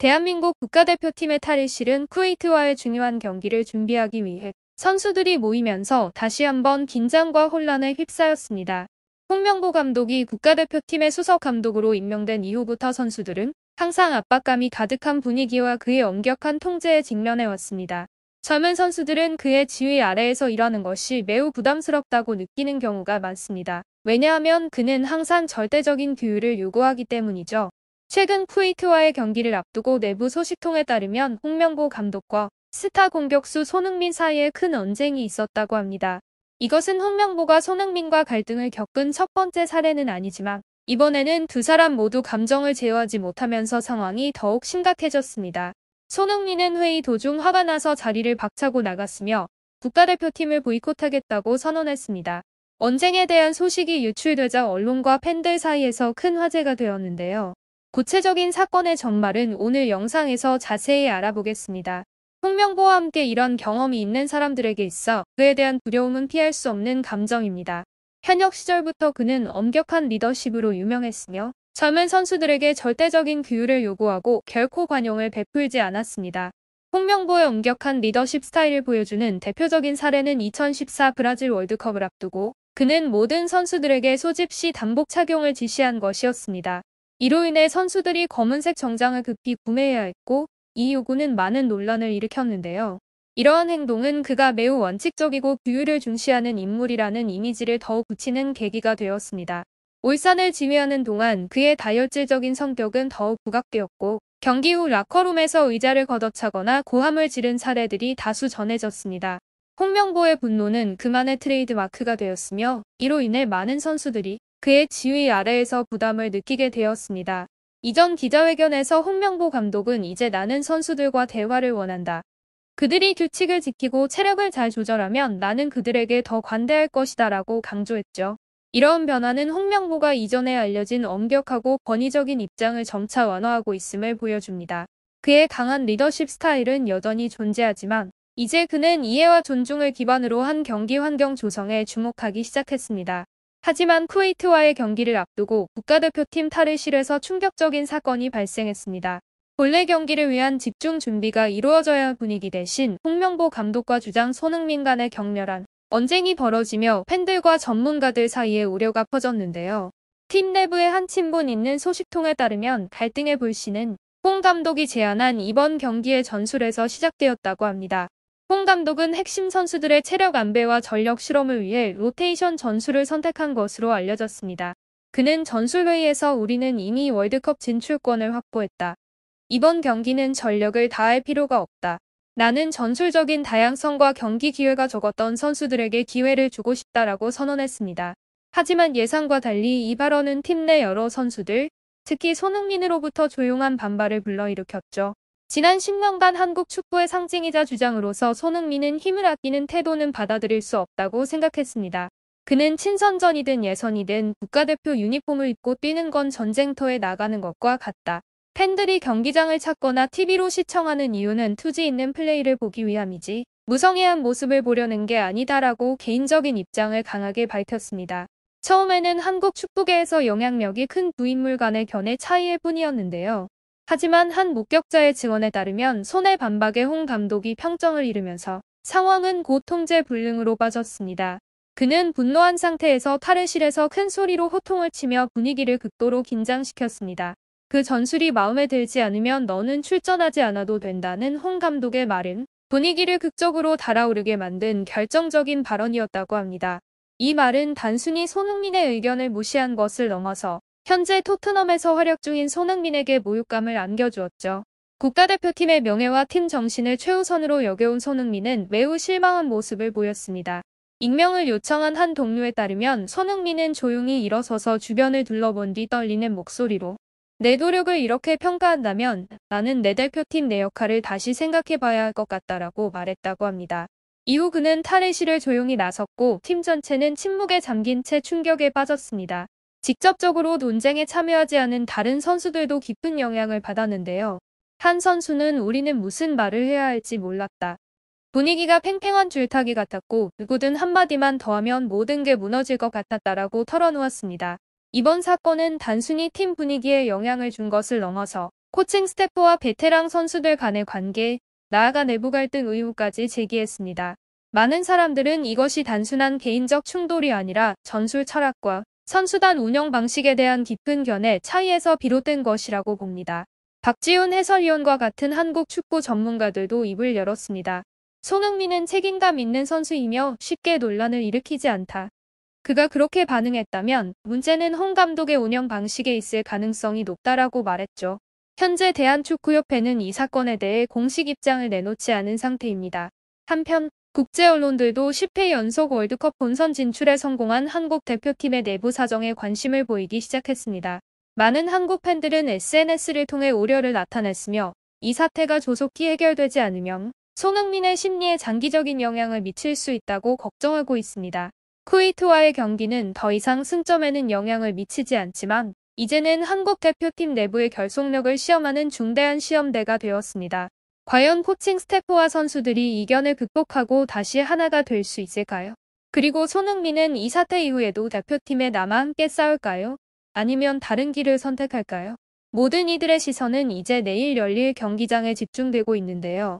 대한민국 국가대표팀의 탈의실은 쿠웨이트와의 중요한 경기를 준비하기 위해 선수들이 모이면서 다시 한번 긴장과 혼란에 휩싸였습니다. 홍명보 감독이 국가대표팀의 수석 감독으로 임명된 이후부터 선수들은 항상 압박감이 가득한 분위기와 그의 엄격한 통제에 직면해왔습니다. 젊은 선수들은 그의 지휘 아래에서 일하는 것이 매우 부담스럽다고 느끼는 경우가 많습니다. 왜냐하면 그는 항상 절대적인 규율을 요구하기 때문이죠. 최근 쿠웨이트와의 경기를 앞두고 내부 소식통에 따르면 홍명보 감독과 스타 공격수 손흥민 사이에 큰 언쟁이 있었다고 합니다. 이것은 홍명보가 손흥민과 갈등을 겪은 첫 번째 사례는 아니지만 이번에는 두 사람 모두 감정을 제어하지 못하면서 상황이 더욱 심각해졌습니다. 손흥민은 회의 도중 화가 나서 자리를 박차고 나갔으며 국가대표팀을 보이콧하겠다고 선언했습니다. 언쟁에 대한 소식이 유출되자 언론과 팬들 사이에서 큰 화제가 되었는데요. 구체적인 사건의 전말은 오늘 영상에서 자세히 알아보겠습니다. 홍명보와 함께 이런 경험이 있는 사람들에게 있어 그에 대한 두려움은 피할 수 없는 감정입니다. 현역 시절부터 그는 엄격한 리더십으로 유명했으며 젊은 선수들에게 절대적인 규율을 요구하고 결코 관용을 베풀지 않았습니다. 홍명보의 엄격한 리더십 스타일을 보여주는 대표적인 사례는 2014 브라질 월드컵을 앞두고 그는 모든 선수들에게 소집 시 단복 착용을 지시한 것이었습니다. 이로 인해 선수들이 검은색 정장을 급히 구매해야 했고 이 요구는 많은 논란을 일으켰는데요. 이러한 행동은 그가 매우 원칙적이고 규율을 중시하는 인물이라는 이미지를 더욱 붙이는 계기가 되었습니다. 울산을 지휘하는 동안 그의 다혈질적인 성격은 더욱 부각되었고 경기 후 라커룸에서 의자를 걷어차거나 고함을 지른 사례들이 다수 전해졌습니다. 홍명보의 분노는 그만의 트레이드 마크가 되었으며 이로 인해 많은 선수들이 그의 지휘 아래에서 부담을 느끼게 되었습니다. 이전 기자회견에서 홍명보 감독은 이제 나는 선수들과 대화를 원한다. 그들이 규칙을 지키고 체력을 잘 조절하면 나는 그들에게 더 관대할 것이다 라고 강조했죠. 이러한 변화는 홍명보가 이전에 알려진 엄격하고 권위적인 입장을 점차 완화하고 있음을 보여줍니다. 그의 강한 리더십 스타일은 여전히 존재하지만 이제 그는 이해와 존중을 기반으로 한 경기 환경 조성에 주목하기 시작했습니다. 하지만 쿠웨이트와의 경기를 앞두고 국가대표팀 탈의실에서 충격적인 사건이 발생했습니다. 본래 경기를 위한 집중 준비가 이루어져야 할 분위기 대신 홍명보 감독과 주장 손흥민 간의 격렬한 언쟁이 벌어지며 팬들과 전문가들 사이에 우려가 퍼졌는데요. 팀 내부에 한 친분 있는 소식통에 따르면 갈등의 불씨는 홍 감독이 제안한 이번 경기의 전술에서 시작되었다고 합니다. 홍 감독은 핵심 선수들의 체력 안배와 전력 실험을 위해 로테이션 전술을 선택한 것으로 알려졌습니다. 그는 전술회의에서 우리는 이미 월드컵 진출권을 확보했다. 이번 경기는 전력을 다할 필요가 없다. 나는 전술적인 다양성과 경기 기회가 적었던 선수들에게 기회를 주고 싶다라고 선언했습니다. 하지만 예상과 달리 이 발언은 팀 내 여러 선수들, 특히 손흥민으로부터 조용한 반발을 불러일으켰죠. 지난 10년간 한국 축구의 상징이자 주장으로서 손흥민은 힘을 아끼는 태도는 받아들일 수 없다고 생각했습니다. 그는 친선전이든 예선이든 국가대표 유니폼을 입고 뛰는 건 전쟁터에 나가는 것과 같다. 팬들이 경기장을 찾거나 TV로 시청하는 이유는 투지 있는 플레이를 보기 위함이지 무성의한 모습을 보려는 게 아니다라고 개인적인 입장을 강하게 밝혔습니다. 처음에는 한국 축구계에서 영향력이 큰 두 인물 간의 견해 차이일 뿐이었는데요. 하지만 한 목격자의 증언에 따르면 손해 반박에 홍 감독이 평정을 잃으면서 상황은 곧 통제 불능으로 빠졌습니다. 그는 분노한 상태에서 탈의실에서 큰 소리로 호통을 치며 분위기를 극도로 긴장시켰습니다. 그 전술이 마음에 들지 않으면 너는 출전하지 않아도 된다는 홍 감독의 말은 분위기를 극적으로 달아오르게 만든 결정적인 발언이었다고 합니다. 이 말은 단순히 손흥민의 의견을 무시한 것을 넘어서 현재 토트넘에서 활약 중인 손흥민에게 모욕감을 안겨주었죠. 국가대표팀의 명예와 팀 정신을 최우선으로 여겨온 손흥민은 매우 실망한 모습을 보였습니다. 익명을 요청한 한 동료에 따르면 손흥민은 조용히 일어서서 주변을 둘러본 뒤 떨리는 목소리로 내 노력을 이렇게 평가한다면 나는 내 대표팀 내 역할을 다시 생각해봐야 할 것 같다라고 말했다고 합니다. 이후 그는 탈의실을 조용히 나섰고 팀 전체는 침묵에 잠긴 채 충격에 빠졌습니다. 직접적으로 논쟁에 참여하지 않은 다른 선수들도 깊은 영향을 받았는데요. 한 선수는 우리는 무슨 말을 해야 할지 몰랐다. 분위기가 팽팽한 줄타기 같았고 누구든 한마디만 더하면 모든 게 무너질 것 같았다라고 털어놓았습니다. 이번 사건은 단순히 팀 분위기에 영향을 준 것을 넘어서 코칭 스태프와 베테랑 선수들 간의 관계, 나아가 내부 갈등 의혹까지 제기했습니다. 많은 사람들은 이것이 단순한 개인적 충돌이 아니라 전술 철학과 선수단 운영 방식에 대한 깊은 견해 차이에서 비롯된 것이라고 봅니다. 박지훈 해설위원과 같은 한국 축구 전문가들도 입을 열었습니다. 손흥민은 책임감 있는 선수이며 쉽게 논란을 일으키지 않다. 그가 그렇게 반응했다면 문제는 홍 감독의 운영 방식에 있을 가능성이 높다라고 말했죠. 현재 대한축구협회는 이 사건에 대해 공식 입장을 내놓지 않은 상태입니다. 한편 국제 언론들도 10회 연속 월드컵 본선 진출에 성공한 한국 대표팀의 내부 사정에 관심을 보이기 시작했습니다. 많은 한국 팬들은 SNS를 통해 우려를 나타냈으며 이 사태가 조속히 해결되지 않으면 손흥민의 심리에 장기적인 영향을 미칠 수 있다고 걱정하고 있습니다. 쿠웨이트와의 경기는 더 이상 승점에는 영향을 미치지 않지만 이제는 한국 대표팀 내부의 결속력을 시험하는 중대한 시험대가 되었습니다. 과연 코칭 스태프와 선수들이 이견을 극복하고 다시 하나가 될 수 있을까요? 그리고 손흥민은 이 사태 이후에도 대표팀에 남아 함께 싸울까요? 아니면 다른 길을 선택할까요? 모든 이들의 시선은 이제 내일 열릴 경기장에 집중되고 있는데요.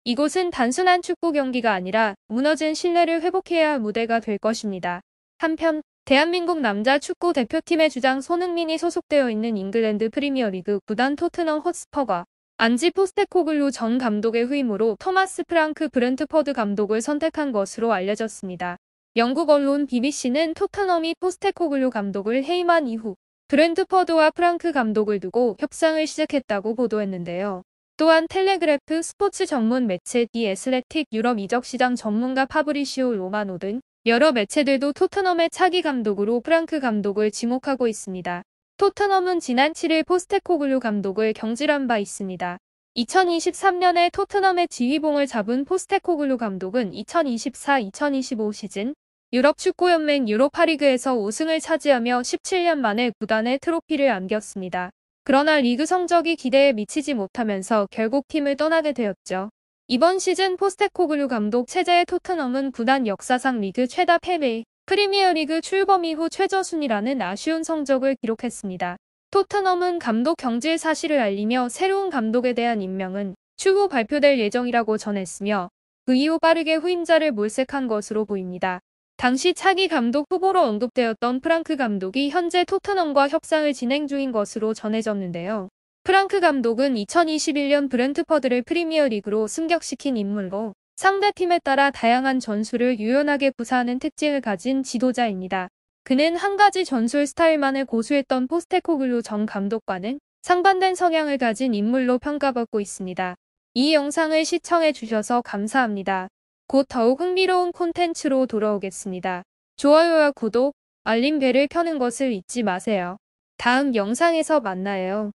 이곳은 단순한 축구 경기가 아니라 무너진 신뢰를 회복해야 할 무대가 될 것입니다. 한편 대한민국 남자 축구 대표팀의 주장 손흥민이 소속되어 있는 잉글랜드 프리미어리그 구단 토트넘 헛스퍼가 안지 포스테코글루 전 감독의 후임으로 토마스 프랑크 브렌트퍼드 감독을 선택한 것으로 알려졌습니다. 영국 언론 BBC는 토트넘이 포스테코글루 감독을 해임한 이후 브렌트퍼드와 프랑크 감독을 두고 협상을 시작했다고 보도했는데요. 또한 텔레그래프 스포츠 전문 매체 디 애슬레틱 유럽 이적 시장 전문가 파브리시오 로마노 등 여러 매체들도 토트넘의 차기 감독으로 프랑크 감독을 지목하고 있습니다. 토트넘은 지난 7일 포스테코글루 감독을 경질한 바 있습니다. 2023년에 토트넘의 지휘봉을 잡은 포스테코글루 감독은 2024-2025 시즌 유럽 축구연맹 유로파리그에서 우승을 차지하며 17년 만에 구단에 트로피를 안겼습니다. 그러나 리그 성적이 기대에 미치지 못하면서 결국 팀을 떠나게 되었죠. 이번 시즌 포스테코글루 감독 체제의 토트넘은 구단 역사상 리그 최다 패배, 프리미어리그 출범 이후 최저순위라는 아쉬운 성적을 기록했습니다. 토트넘은 감독 경질 사실을 알리며 새로운 감독에 대한 임명은 추후 발표될 예정이라고 전했으며 그 이후 빠르게 후임자를 몰색한 것으로 보입니다. 당시 차기 감독 후보로 언급되었던 프랑크 감독이 현재 토트넘과 협상을 진행 중인 것으로 전해졌는데요. 프랑크 감독은 2021년 브렌트퍼드를 프리미어리그로 승격시킨 인물로 상대팀에 따라 다양한 전술을 유연하게 구사하는 특징을 가진 지도자입니다. 그는 한 가지 전술 스타일만을 고수했던 포스테코글루 전 감독과는 상반된 성향을 가진 인물로 평가받고 있습니다. 이 영상을 시청해 주셔서 감사합니다. 곧 더욱 흥미로운 콘텐츠로 돌아오겠습니다. 좋아요와 구독, 알림벨을 켜는 것을 잊지 마세요. 다음 영상에서 만나요.